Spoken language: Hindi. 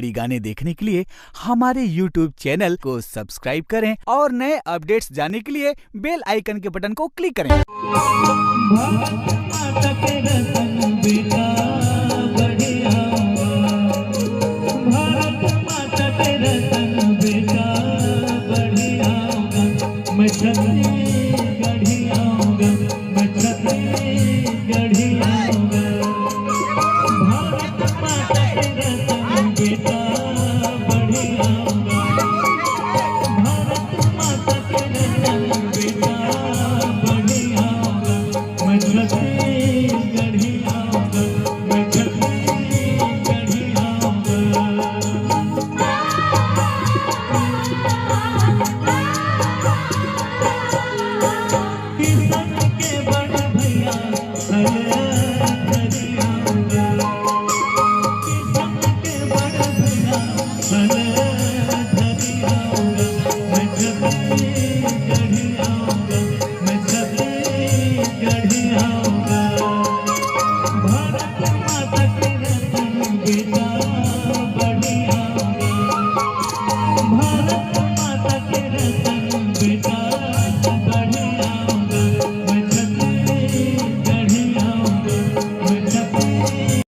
गाने देखने के लिए हमारे YouTube चैनल को सब्सक्राइब करें और नए अपडेट्स जानने के लिए बेल आइकन के बटन को क्लिक करें। मैं